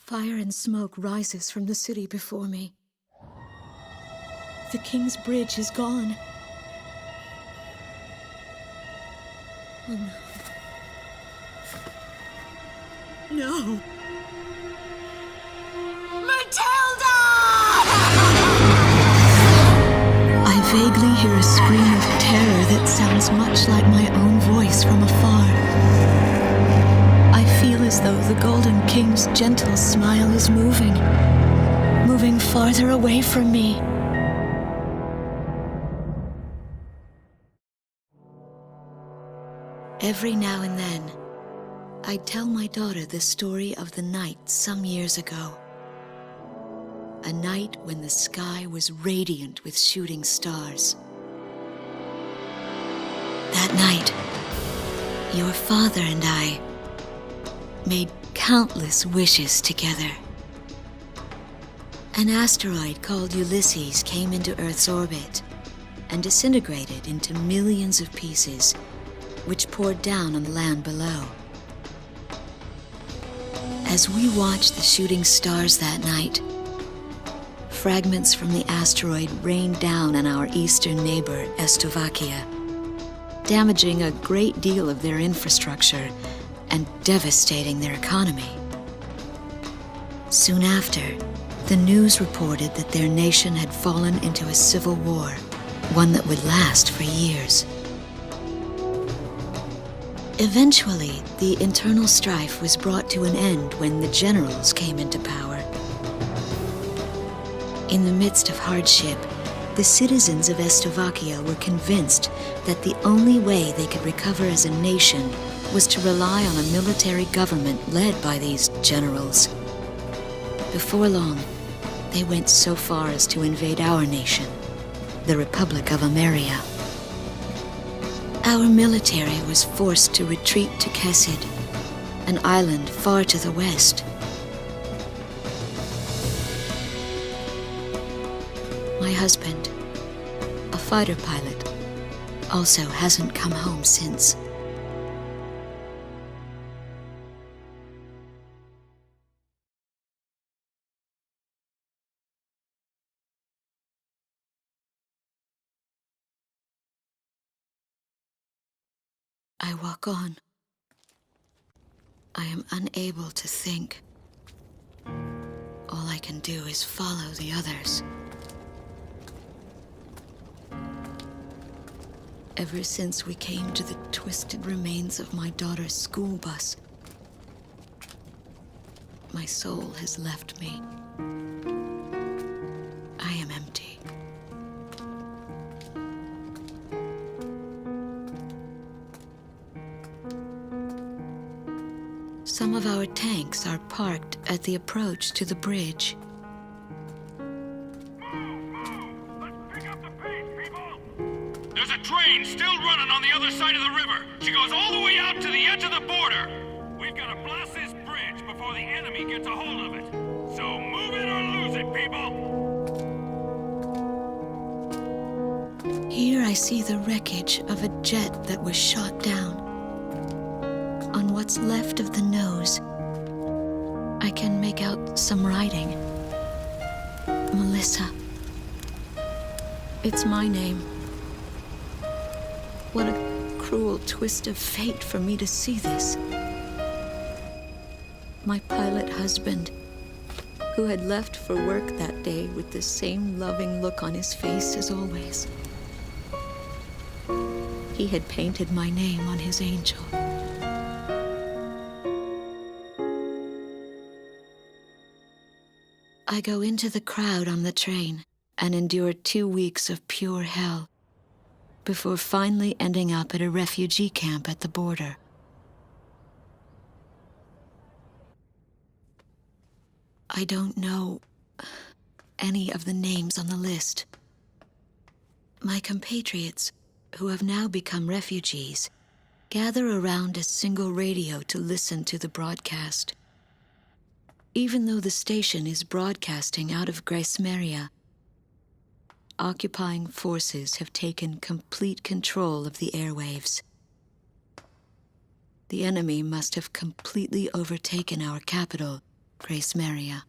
Fire and smoke rises from the city before me. The king's bridge is gone. Oh no. No! Matilda! I vaguely hear a scream of terror that sounds much like my own voice from afar. I feel as though the Golden King's gentle smile is moving farther away from me. Every now and then, I'd tell my daughter the story of the night some years ago. A night when the sky was radiant with shooting stars. That night, your father and I made countless wishes together. An asteroid called Ulysses came into Earth's orbit and disintegrated into millions of pieces, which poured down on the land below. As we watched the shooting stars that night, fragments from the asteroid rained down on our eastern neighbor, Slovakia, damaging a great deal of their infrastructure and devastating their economy. Soon after, the news reported that their nation had fallen into a civil war, one that would last for years. Eventually, the internal strife was brought to an end when the generals came into power. In the midst of hardship, the citizens of Slovakia were convinced that the only way they could recover as a nation was to rely on a military government led by these generals. Before long, they went so far as to invade our nation, the Republic of Ameria. Our military was forced to retreat to Kesid, an island far to the west. My husband, a fighter pilot, also hasn't come home since. I walk on. I am unable to think. All I can do is follow the others. Ever since we came to the twisted remains of my daughter's school bus, my soul has left me. I am empty. Some of our tanks are parked at the approach to the bridge. There's a train still running on the other side of the river. She goes all the way out to the edge of the border. We've got to blast this bridge before the enemy gets a hold of it. So move it or lose it, people! Here I see the wreckage of a jet that was shot down. On what's left of the nose, I can make out some writing. Melissa. It's my name. What a cruel twist of fate for me to see this. My pilot husband, who had left for work that day with the same loving look on his face as always. He had painted my name on his angel. I go into the crowd on the train and endure 2 weeks of pure hell before finally ending up at a refugee camp at the border. I don't know any of the names on the list. My compatriots, who have now become refugees, gather around a single radio to listen to the broadcast. Even though the station is broadcasting out of Grejsmeria, occupying forces have taken complete control of the airwaves. The enemy must have completely overtaken our capital Grace Maria.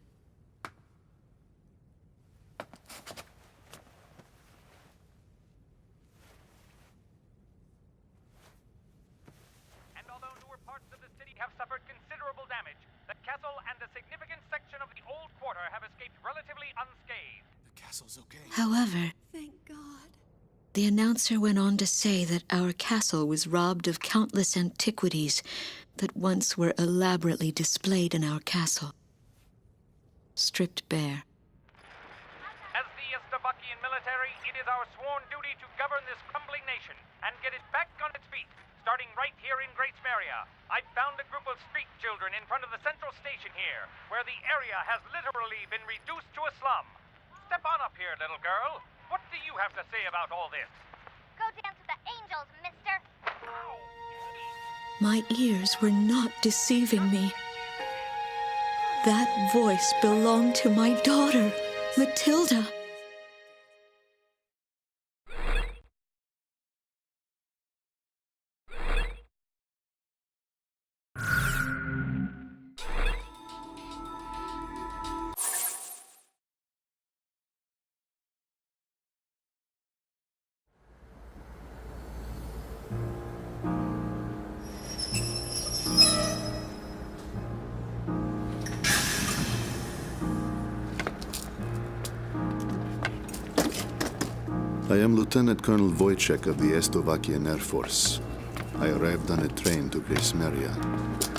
And although newer parts of the city have suffered considerable damage, the castle and a significant section of the old quarter have escaped relatively unscathed. The castle's okay. However, Thank God. the announcer went on to say that our castle was robbed of countless antiquities that once were elaborately displayed in our castle. Stripped bare. As the Estavakian military, it is our sworn duty to govern this crumbling nation and get it back on its feet, starting right here in Grace Maria. I found a group of street children in front of the central station here, where the area has literally been reduced to a slum. Step on up here, little girl. What do you have to say about all this? Go dance with the angels, mister. My ears were not deceiving me. That voice belonged to my daughter, Matilda. I am Lieutenant Colonel Wojciech of the Estavakian Air Force. I arrived on a train to Grace Maria.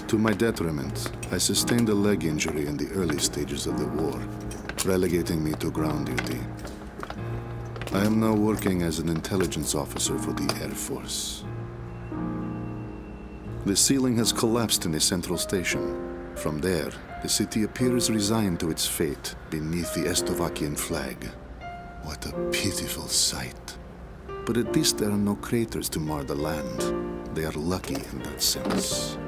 To my detriment, I sustained a leg injury in the early stages of the war, relegating me to ground duty. I am now working as an intelligence officer for the Air Force. The ceiling has collapsed in the central station. From there, the city appears resigned to its fate beneath the Estavakian flag. What a pitiful sight. But at least there are no craters to mar the land. They are lucky in that sense.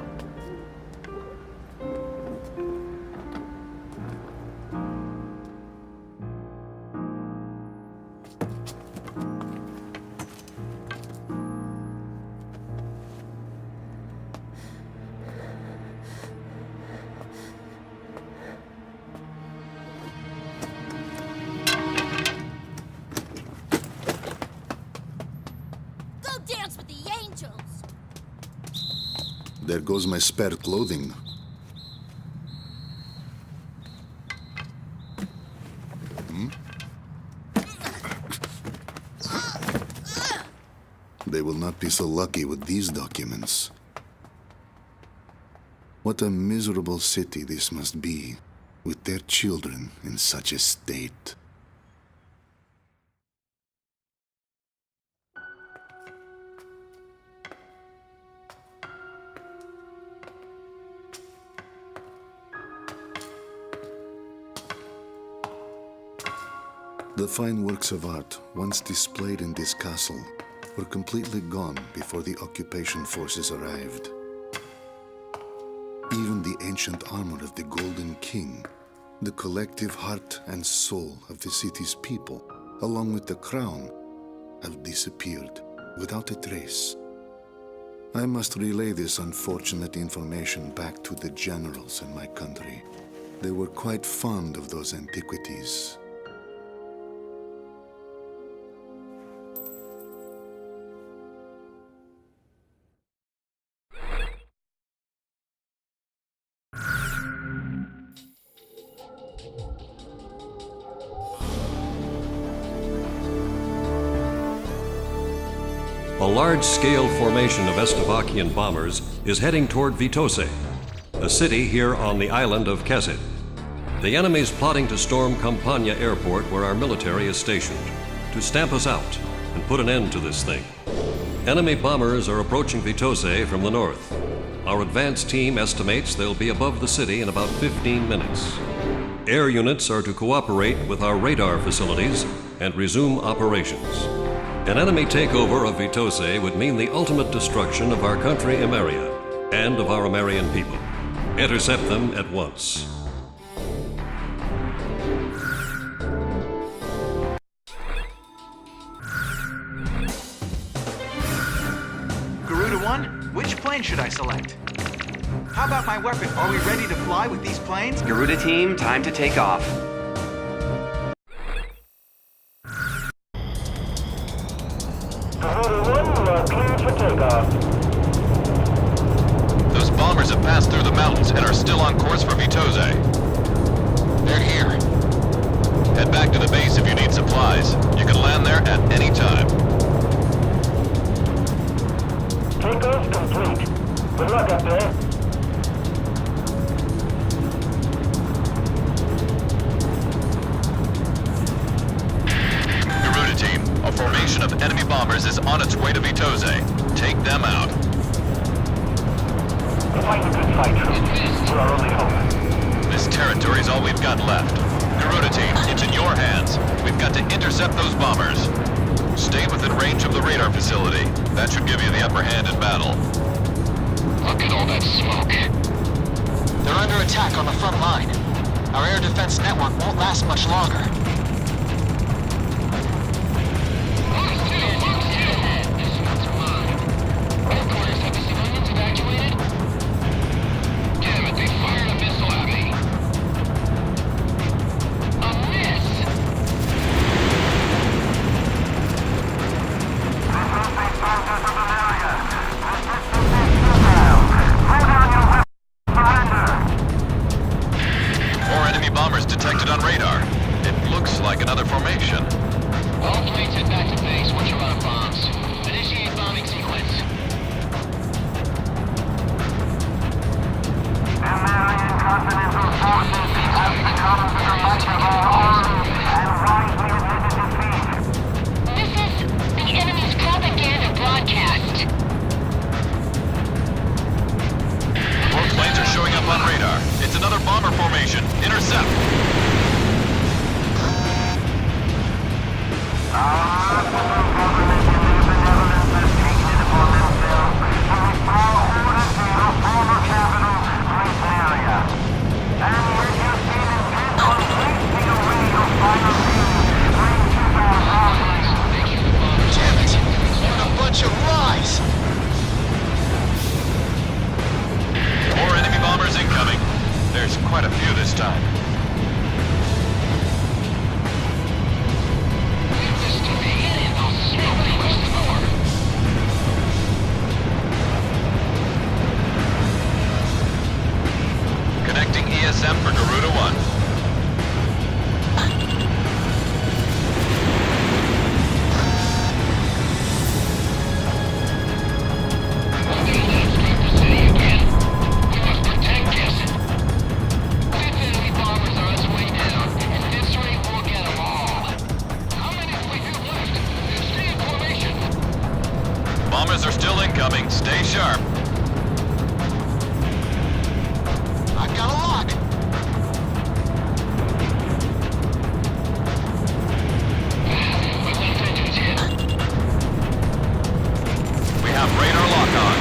Dance with the angels. There goes my spare clothing. They will not be so lucky with these documents. What a miserable city this must be, with their children in such a state. The fine works of art once displayed in this castle were completely gone before the occupation forces arrived. Even the ancient armor of the Golden King, the collective heart and soul of the city's people, along with the crown, have disappeared without a trace. I must relay this unfortunate information back to the generals in my country. They were quite fond of those antiquities. A large-scale formation of Estavakian bombers is heading toward Vitose, a city here on the island of Kesit. The enemy's plotting to storm Campania Airport, where our military is stationed, to stamp us out and put an end to this thing. Enemy bombers are approaching Vitose from the north. Our advance team estimates they'll be above the city in about 15 minutes. Air units are to cooperate with our radar facilities and resume operations. An enemy takeover of Vitose would mean the ultimate destruction of our country Emeria and of our Emerian people. Intercept them at once. Garuda 1, which plane should I select? How about my weapon? Are we ready to fly with these planes? Garuda team, time to take off. Those bombers have passed through the mountains and are still on course for Vitose. They're here. Head back to the base if you need supplies. You can land there at any time. Takeoff complete. Good luck up there. Garuda team, a formation of enemy bombers is on its way to Vitose. Take them out. Fight a good fight. We're our only hope. This territory is all we've got left. Garuda team, it's in your hands. We've got to intercept those bombers. Stay within range of the radar facility. That should give you the upper hand in battle. Look at all that smoke. They're under attack on the front line. Our air defense network won't last much longer. Damn it, they fired a missile at me. A miss! More enemy bombers detected on radar. It looks like another formation. All planes head back to base once you're out of bombs. Initiate bombing sequence. American Continental Forces have become the might of our arms and wisely admitted defeat. This is the enemy's propaganda broadcast. More planes are showing up on radar. It's another bomber formation. Intercept. Damn it! What a bunch of lies! More enemy bombers incoming. There's quite a few this time. Connecting ESM for Garuda 1. Bombers are still incoming. Stay sharp. I've got a lock! We have radar lock on.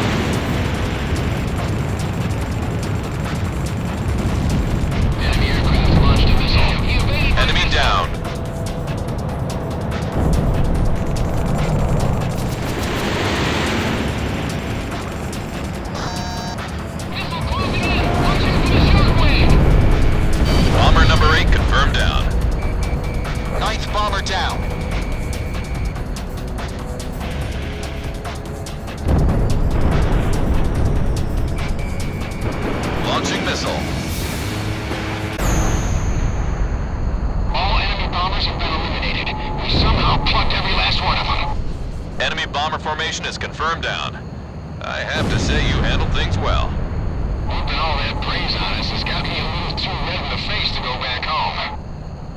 Enemy aircraft launched a missile. Enemy down. Missile closing in. Watching for the shortwave. Bomber number 8 confirmed down. Ninth bomber down. Launching missile. All enemy bombers have been eliminated. We somehow plucked every last one of them. Enemy bomber formation is confirmed down. I have to say you handled things well. Whooping all that praise on us has got me a little too red in the face to go back home.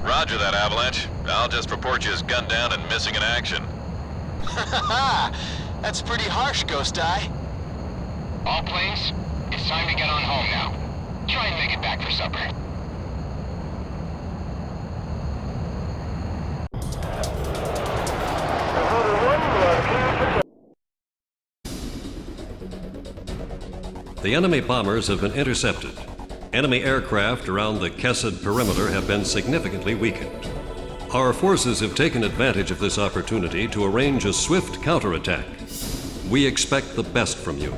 Roger that, Avalanche. I'll just report you as gunned down and missing in action. That's pretty harsh, Ghost Eye. All planes, it's time to get on home now. Try and make it back for supper. The enemy bombers have been intercepted. Enemy aircraft around the Kesed perimeter have been significantly weakened. Our forces have taken advantage of this opportunity to arrange a swift counterattack. We expect the best from you.